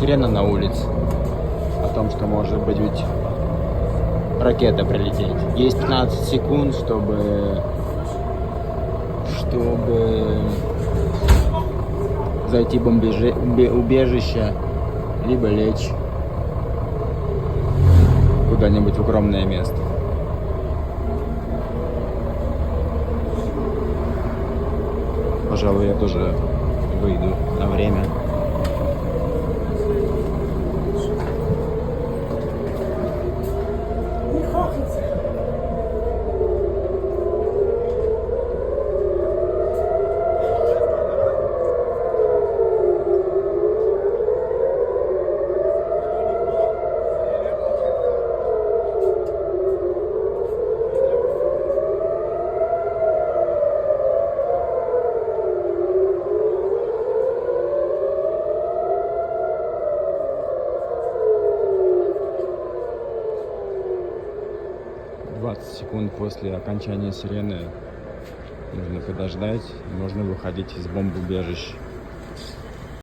сирена на улице о том, что может быть ведь ракета прилететь. Есть 15 секунд, чтобы зайти в убежище, либо лечь куда-нибудь в укромное место. Пожалуй, я тоже выйду на время. Секунд после окончания сирены нужно подождать, можно выходить из бомбоубежища.